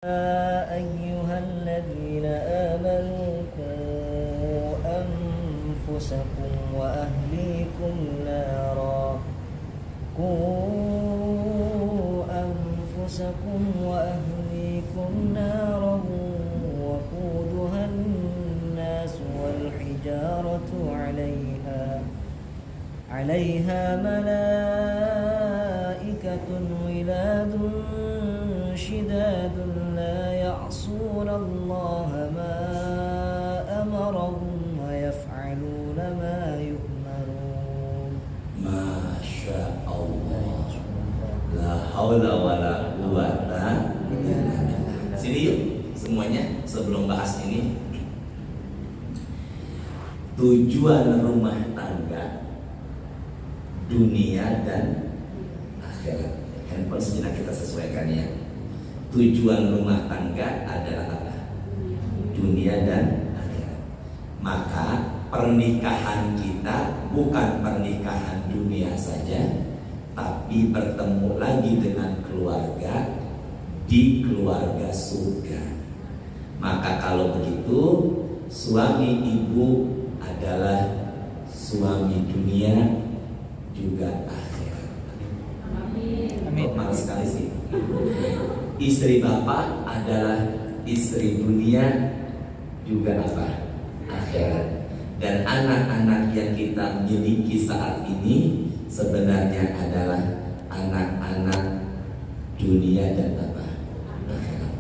أيها الذين آمنوا قوا أنفسكم وأهليكم نارا وقودها الناس والحجارة عليها ملائكة غلاظ شداد لا يعصون الله ما أمرهم ويفعلون ما يؤمرون. Masya Allah, la haula wala quwata illa billah. Sini yuk semuanya sebelum bahas ini. Tujuan rumah tangga dunia dan akhirat. Handphone sejenak kita sesuaikan ya. Tujuan rumah tangga adalah apa? Dunia dan akhirat. Maka pernikahan kita bukan pernikahan dunia saja, tapi bertemu lagi dengan keluarga di keluarga surga. Maka kalau begitu, suami ibu adalah suami dunia juga akhirat. Amin. Malas sekali sih. Istri bapak adalah istri dunia juga apa? Akhirat. Dan anak-anak yang kita miliki saat ini sebenarnya adalah anak-anak dunia dan apa? Akhirat.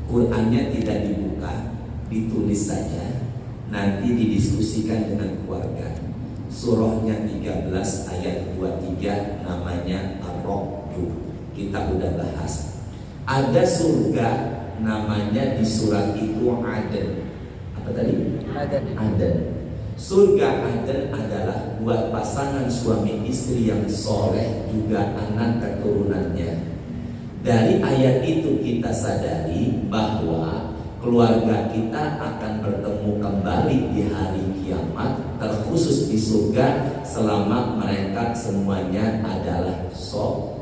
Qurannya tidak dibuka, ditulis saja, nanti didiskusikan dengan keluarga. Surahnya 13 ayat 23 namanya Ar-Ra'd. Kita udah bahas. Ada surga namanya di surat itu Aden. Apa tadi? Aden. Surga Aden adalah buat pasangan suami istri yang soleh juga anak keturunannya. Dari ayat itu kita sadari bahwa keluarga kita akan bertemu kembali di hari kiamat, terkhusus di surga selama mereka semuanya adalah soleh.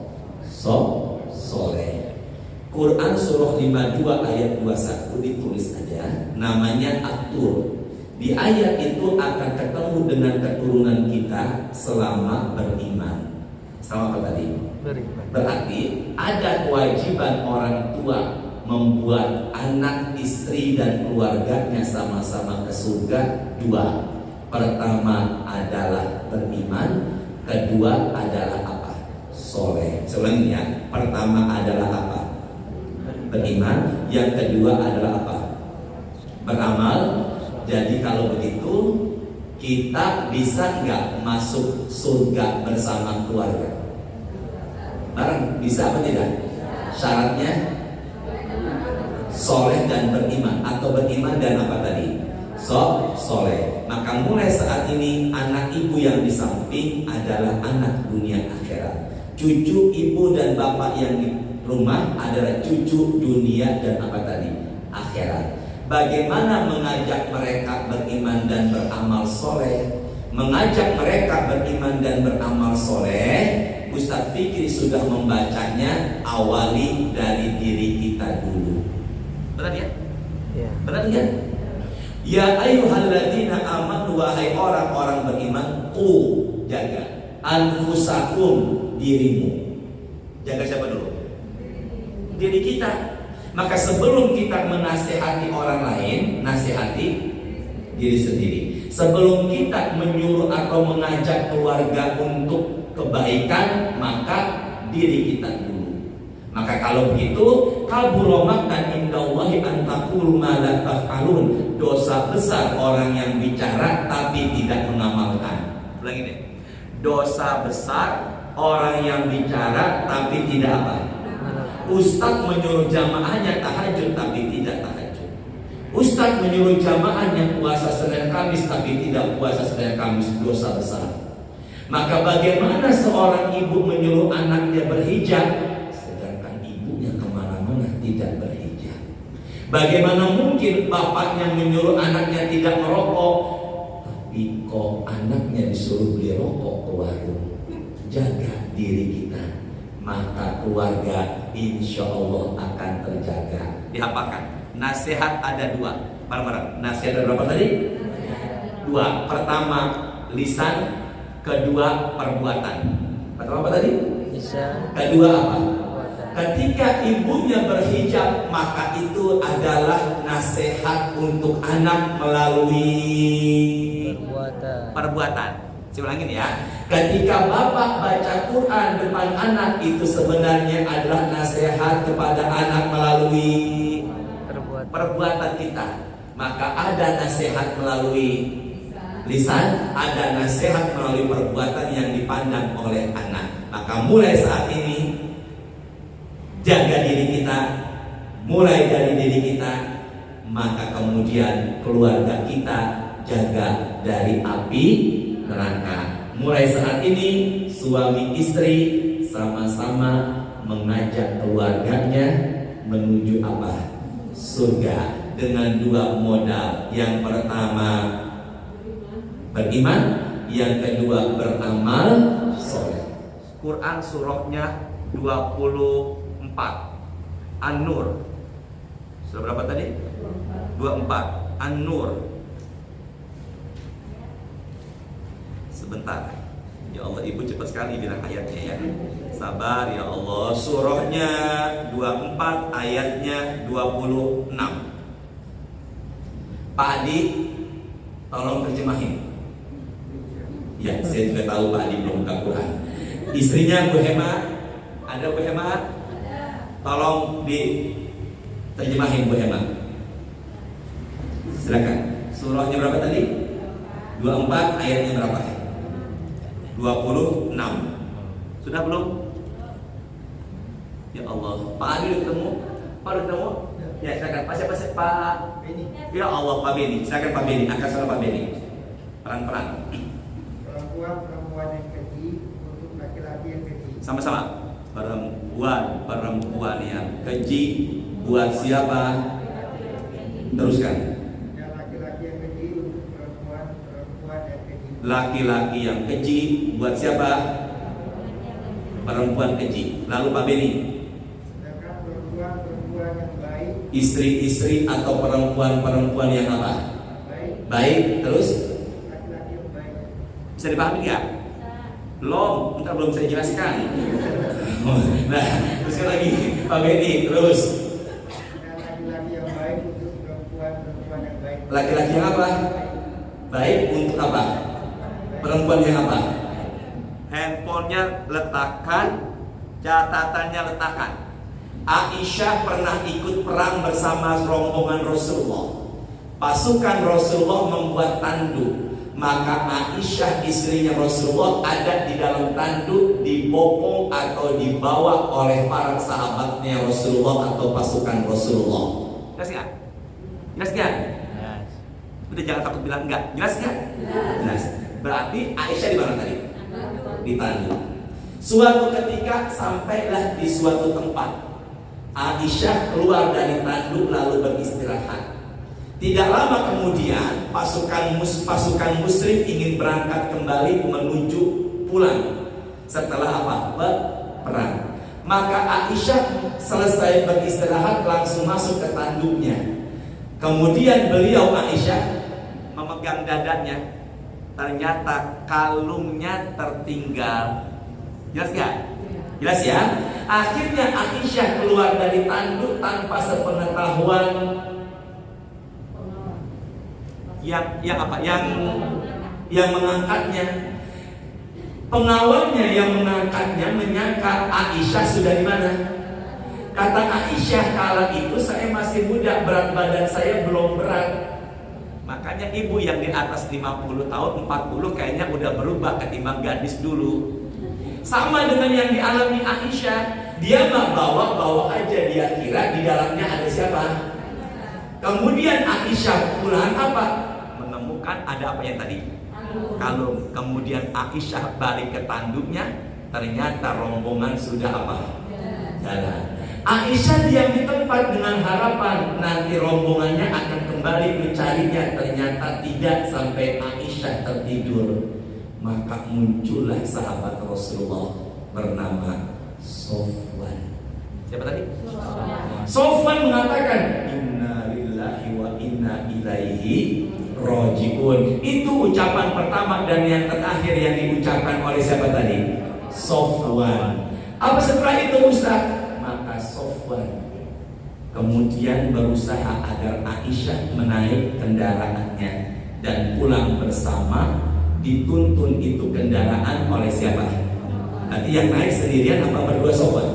Quran surah 52 ayat 21 ditulis aja, namanya At-Tur. Di ayat itu akan ketemu dengan keturunan kita selama beriman. Selama apa tadi? Beriman. Berarti ada kewajiban orang tua membuat anak, istri dan keluarganya sama-sama ke surga dua. Pertama adalah beriman, kedua adalah apa? Soleh. Sebenarnya pertama adalah apa? Beriman, yang kedua adalah apa? Beramal. Jadi kalau begitu kita bisa nggak masuk surga bersama keluarga? Bareng, bisa apa tidak? Syaratnya soleh dan beriman, atau beriman dan apa tadi? Soleh. Maka mulai saat ini anak ibu yang di samping adalah anak dunia akhirat. Cucu ibu dan bapak yang di rumah adalah cucu dunia dan apa tadi? Akhirat. Bagaimana mengajak mereka beriman dan beramal soleh? Mengajak mereka beriman dan beramal soleh, Ustadz Fikri sudah membacanya. Awali dari diri kita dulu. Benar ya? Ya. Benar ya? Ya ayyuhalladzina amanu, wahai orang-orang beriman, jaga anfusakum, dirimu. Jaga siapa dulu? Diri kita. Maka sebelum kita menasihati orang lain, nasihati diri sendiri. Sebelum kita menyuruh atau mengajak keluarga untuk kebaikan, maka diri kita dulu. Maka kalau begitu, kabura maqtan indallahi an taqulu ma la taf'alun. Dosa besar orang yang bicara tapi tidak mengamalkan. Ulangi deh. Dosa besar orang yang bicara tapi tidak apa? Ustadz menyuruh jamaahnya tahajud tapi tidak tahajud. Ustadz menyuruh jamaahnya puasa Senin Kamis tapi tidak puasa Senin Kamis. Dosa besar. Maka bagaimana seorang ibu menyuruh anaknya berhijab sedangkan ibunya kemana-mana tidak berhijab? Bagaimana mungkin bapaknya menyuruh anaknya tidak merokok tapi kok anaknya disuruh beli rokok ke warung? Jaga diri kita. maka keluarga insya Allah akan terjaga. Dihafalkan. Nasihat ada dua. Bareng-bareng. Nasihat ada berapa tadi? Dua. Pertama lisan, kedua perbuatan. Pertama apa tadi? Lisan. Kedua apa? Perbuatan. Ketika ibunya berhijab, maka itu adalah nasihat untuk anak melalui perbuatan. Saya ulangin ya. Ketika bapak baca Quran depan anak, itu sebenarnya adalah nasihat kepada anak melalui perbuatan kita. Maka ada nasihat melalui lisan, ada nasihat melalui perbuatan yang dipandang oleh anak. Maka mulai saat ini jaga diri kita, mulai dari diri kita, maka kemudian keluarga kita jaga dari api neraka. Mulai saat ini suami istri sama-sama mengajak keluarganya menuju apa? Surga dengan dua modal. Yang pertama beriman, yang kedua beramal soleh. Quran surahnya 24 An-Nur. Surah berapa tadi? 24 An-Nur. Sebentar. Ya Allah, ibu cepat sekali bilang ayatnya ya. Sabar ya Allah. Surahnya 24, ayatnya 26. Pak Adi, tolong terjemahin. Ya, saya juga tahu Pak Adi belum buka Quran. Istrinya Bu Hema, ada Bu Hema? Tolong diterjemahin Bu Hema. Silakan. Surahnya berapa tadi? 24, ayatnya berapa? 26. Sudah belum? Ya Allah, Pak Adi udah ketemu? Pak udah ketemu? Ya silakan. Pak siapa sih? Pak Beni. Ya Allah, Pak Beni. Silakan Pak Beni. Angkat suara Pak Beni. Peran-peran. Perempuan yang keji untuk laki-laki yang keji. Sama-sama. Perempuan yang keji buat siapa? Teruskan. Dan laki-laki yang keji untuk perempuan yang keji. Laki-laki yang keji buat siapa? Perempuan keji. Lalu Pak Beni. Sedangkan perempuan yang baik. Istri-istri atau perempuan yang apa? Baik. Terus? Laki-laki yang baik. Bisa dipahami nggak? Belum. Entar belum saya jelaskan. Nah, teruskan lagi Pak Beni. Terus. Dan laki-laki yang baik untuk perempuan yang baik. Laki-laki yang apa? Baik untuk apa? Perempuan yang apa? Handphonenya letakkan, catatannya letakkan. Aisyah pernah ikut perang bersama rombongan Rasulullah. Pasukan Rasulullah membuat tanduk, maka Aisyah istrinya Rasulullah ada di dalam tanduk, dibopong atau dibawa oleh para sahabatnya Rasulullah atau pasukan Rasulullah. Jelas nggak? Jelas nggak? Udah jangan takut bilang enggak. Jelas nggak? Jelas. Berarti Aisyah di mana tadi? Di tanduk. Suatu ketika sampailah di suatu tempat. Aisyah keluar dari tanduk lalu beristirahat. Tidak lama kemudian pasukan musyrik ingin berangkat kembali menuju pulang setelah apa? Perang. Maka Aisyah selesai beristirahat langsung masuk ke tanduknya. Kemudian beliau Aisyah memegang dadanya. Ternyata kalungnya tertinggal. Jelas gak? Jelas ya? Akhirnya Aisyah keluar dari tanduk tanpa sepengetahuan yang mengangkatnya. Pengawalnya yang mengangkatnya menyangka Aisyah sudah di mana? Kata Aisyah, kala itu saya masih muda, berat badan saya belum berat. Makanya ibu yang di atas 50 tahun, 40 kayaknya udah berubah ketimbang gadis dulu. Sama dengan yang dialami Aisyah. Dia mah bawa aja, dia kira di dalamnya ada siapa. Kemudian Aisyah pulang apa? Menemukan ada apa yang tadi? Kalung. Kemudian Aisyah balik ke tanduknya. Ternyata rombongan sudah apa? Jalan. Aisyah diam di tempat dengan harapan nanti rombongannya akan kembali mencarinya. Ternyata tidak, sampai Aisyah tertidur. Maka muncullah sahabat Rasulullah bernama Sofwan. Siapa tadi? Sofwan mengatakan inna lillahi wa inna ilaihi rojiun. Itu ucapan pertama dan yang terakhir yang diucapkan oleh siapa tadi? Sofwan. Apa setelah itu Ustaz? Maka Sofwan kemudian berusaha agar Aisyah menaik kendaraannya dan pulang bersama. Dituntun itu kendaraan oleh siapa? Nanti yang naik sendirian apa berdua Sofwan?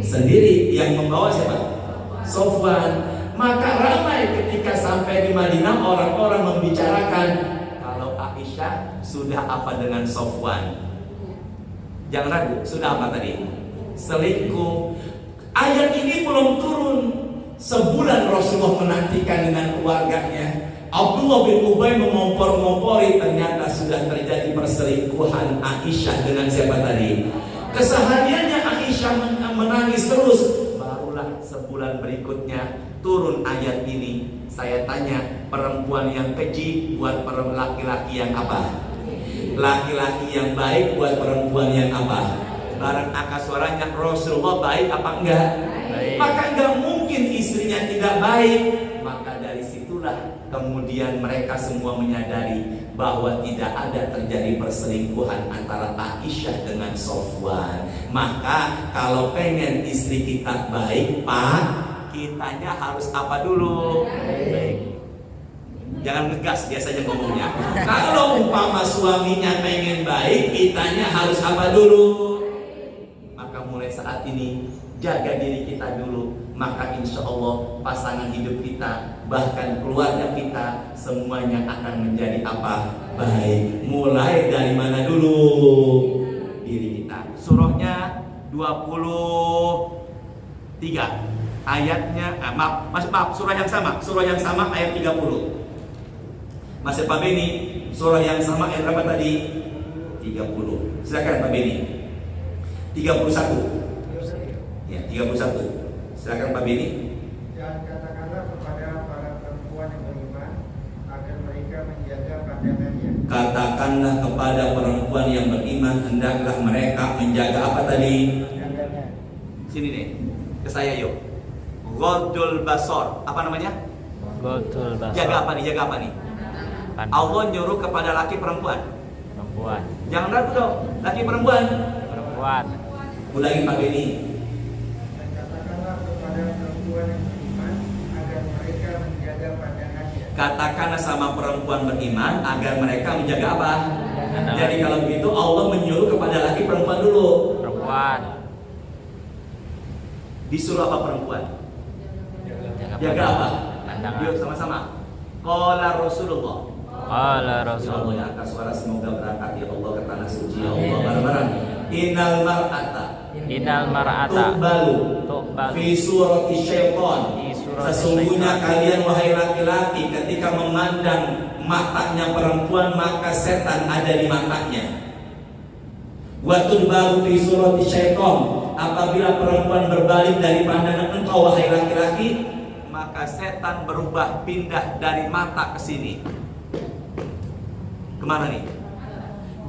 Sendiri. Yang membawa siapa? Sofwan. Maka ramai ketika sampai di Madinah orang-orang membicarakan kalau Aisyah sudah apa dengan Sofwan. Jangan ragu, sudah apa tadi? Selingkuh. Ayat ini belum turun. Sebulan Rasulullah menantikan dengan keluarganya. Abdullah bin Ubay mengompor-ngompori, ternyata sudah terjadi perselingkuhan Aisyah dengan siapa tadi? Kesehariannya Aisyah menangis terus. Barulah sebulan berikutnya turun ayat ini. Saya tanya, perempuan yang keji buat laki-laki yang apa? Laki-laki yang baik buat perempuan yang apa? Barang angka suaranya, Rasulullah baik apa enggak? Baik. Maka enggak mungkin istrinya tidak baik. Maka dari situlah kemudian mereka semua menyadari bahwa tidak ada terjadi perselingkuhan antara Aisyah dengan Sofwan. Maka kalau pengen istri kita baik, Pak, kitanya harus apa dulu? Baik. Jangan ngegas biasanya ngomongnya. Kalau umpama suaminya pengen baik, kitanya harus apa dulu? Maka mulai saat ini jaga diri kita dulu. Maka insya Allah pasangan hidup kita, bahkan keluarga kita, semuanya akan menjadi apa? Baik. Mulai dari mana dulu? Diri kita. Surahnya 23. Ayatnya maaf, surah yang sama ayat 30. Masih Pak Beni, surah yang sama ayat berapa tadi? 30. Silakan Pak Beni. 31. Ya, 31. Silakan Pak Beni. Dan katakanlah kepada para perempuan yang beriman agar mereka menjaga pandangannya. Katakanlah kepada perempuan yang beriman, hendaklah mereka menjaga apa tadi? Pandangannya. Sini nih, ke saya yuk. Ghaddul basar. Apa namanya? Ghaddul basar. Jaga apa nih? Jaga apa nih? Allah nyuruh kepada laki perempuan. Perempuan. Jangan ragu dong, laki perempuan. Perempuan. Ulangi Pak Beni. Dan katakanlah kepada perempuan yang beriman agar mereka menjaga pandangannya. Katakanlah sama perempuan beriman agar mereka menjaga apa? Pandangan. Jadi kalau begitu Allah menyuruh kepada laki perempuan dulu. Perempuan. Disuruh apa perempuan? Jaga apa? Pandangan. Yuk sama-sama. Qala Rasulullah. Qala Ya Allah, Rasulullah. yang angkat suara semoga berangkat ya Allah ke tanah suci ya Allah bareng-bareng. Innal mar'ata Innal mar'ata tuqbalu tuqbalu fi surati syaitan. Fi surati Sesungguhnya syaitan. kalian wahai laki-laki ketika memandang matanya perempuan maka setan ada di matanya. Wa tudbalu fi surati syaitan. Apabila perempuan berbalik dari pandangan engkau wahai laki-laki, maka setan berubah pindah dari mata ke sini. Kemana nih?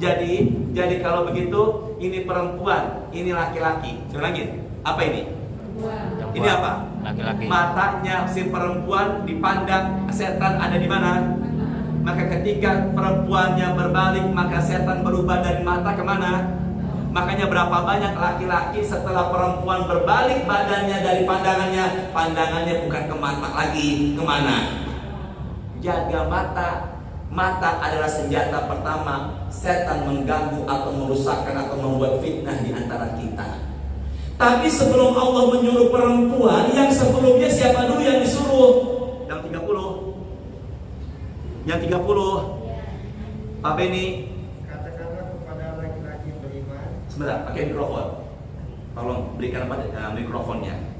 Jadi kalau begitu ini perempuan, ini laki-laki. Saya lagi, apa ini? Perempuan. Ini apa? Laki-laki. Matanya si perempuan dipandang setan ada di mana? Maka ketika perempuannya berbalik maka setan berubah dari mata kemana? Makanya berapa banyak laki-laki setelah perempuan berbalik badannya dari pandangannya, pandangannya bukan ke mata lagi, kemana? Jaga mata. Mata adalah senjata pertama setan mengganggu atau merusakkan atau membuat fitnah di antara kita. Tapi sebelum Allah menyuruh perempuan, yang sebelumnya siapa dulu yang disuruh? Yang 30. Yang 30. Pak Beni. Katakanlah kepada laki-laki beriman. Sebentar, pakai mikrofon. Tolong berikan mikrofonnya.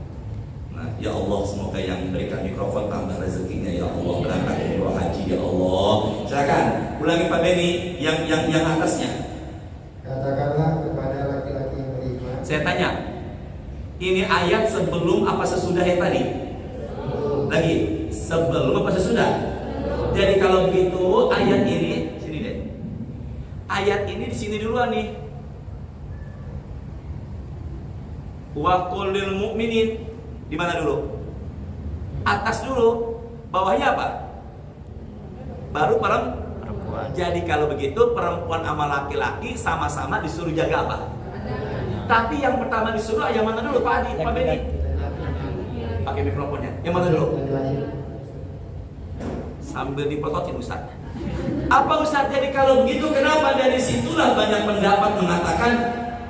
Nah, ya Allah, semoga yang berikan mikrofon tambah rezekinya ya Allah, berangkat umroh haji ya Allah. Silakan ulangi Pak Beni yang atasnya. Katakanlah kepada laki-laki yang beriman. Saya tanya, ini ayat sebelum apa sesudah yang tadi? Lagi, sebelum apa sesudah? Jadi kalau begitu ayat ini sini deh. Ayat ini di sini duluan nih. Wa qul lil mu'minin. Di mana dulu? Atas dulu, bawahnya apa? Baru Perempuan. Jadi kalau begitu perempuan sama laki-laki sama-sama disuruh jaga apa? Tapi yang pertama disuruh yang mana dulu Pak Adi, Pak Beni? Pakai mikrofonnya. Yang mana dulu? Sambil dipototin Ustaz. Apa Ustaz? Jadi kalau begitu kenapa dari situlah banyak pendapat mengatakan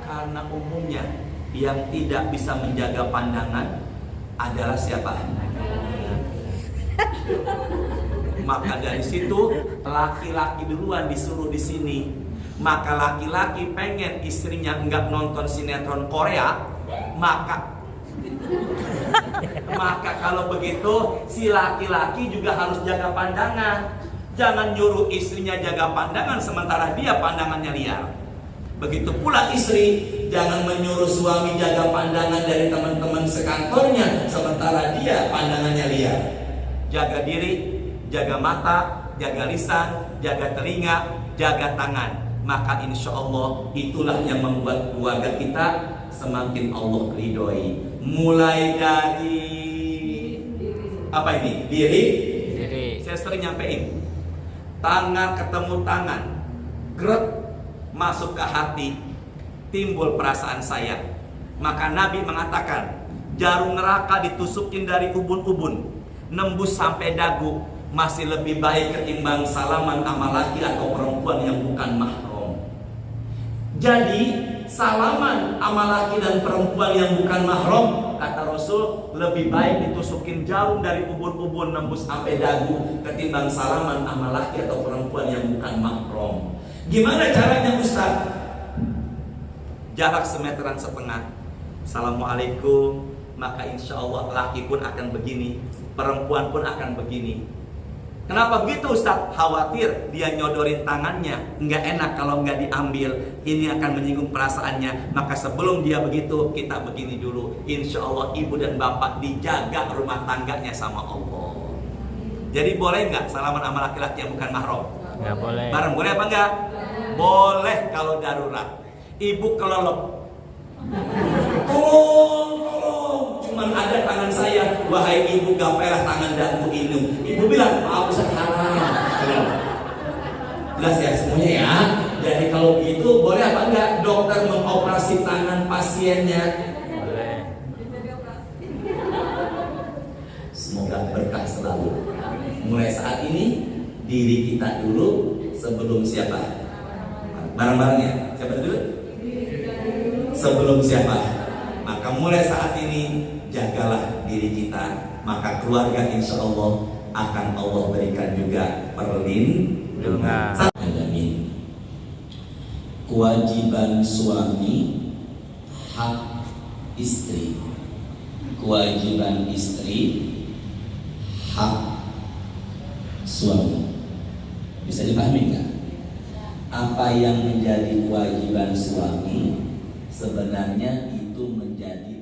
karena umumnya yang tidak bisa menjaga pandangan adalah siapa? Maka dari situ laki-laki duluan disuruh di sini. Maka laki-laki pengen istrinya enggak nonton sinetron Korea, maka kalau begitu si laki-laki juga harus jaga pandangan. Jangan nyuruh istrinya jaga pandangan sementara dia pandangannya liar. Begitu pula istri, jangan menyuruh suami jaga pandangan dari teman-teman sekantornya sementara dia pandangannya liar. Jaga diri, jaga mata, jaga lisan, jaga telinga, jaga tangan. Maka insya Allah itulah yang membuat keluarga kita semakin Allah ridhoi. Mulai dari apa ini? Diri. Saya sering nyampein. Tangan ketemu tangan, gerak masuk ke hati, timbul perasaan sayang. Maka Nabi mengatakan, jarum neraka ditusukin dari ubun-ubun, nembus sampai dagu, masih lebih baik ketimbang salaman sama laki atau perempuan yang bukan mahram. Jadi salaman sama laki dan perempuan yang bukan mahram, kata Rasul, lebih baik ditusukin jarum dari ubun-ubun nembus sampai dagu ketimbang salaman sama laki atau perempuan yang bukan mahram. Gimana caranya Ustaz? Jarak semeteran setengah. Assalamualaikum. Maka insya Allah laki pun akan begini, perempuan pun akan begini. Kenapa begitu Ustaz? Khawatir dia nyodorin tangannya, nggak enak kalau nggak diambil. Ini akan menyinggung perasaannya. Maka sebelum dia begitu, kita begini dulu. Insya Allah ibu dan bapak dijaga rumah tangganya sama Allah. Jadi boleh nggak salaman sama laki-laki yang bukan mahram? Nggak boleh. Bareng boleh apa enggak? Boleh kalau darurat. Ibu kelelep, tolong, cuman ada tangan saya. Wahai ibu, gapelah tangan dagu ini. Ibu bilang, maaf Ustaz, haram. Jelas ya semuanya ya. Jadi kalau gitu boleh apa enggak dokter mengoperasi tangan pasiennya? Boleh. Semoga berkah selalu. Mulai saat ini diri kita dulu sebelum siapa? Barang-barangnya siapa dulu? Sebelum siapa? Maka mulai saat ini jagalah diri kita. Maka keluarga insya Allah akan Allah berikan juga perlindungan. Amin. Kewajiban suami, hak istri. Kewajiban istri, hak suami. Bisa dipahami nggak? Apa yang menjadi kewajiban suami sebenarnya itu menjadi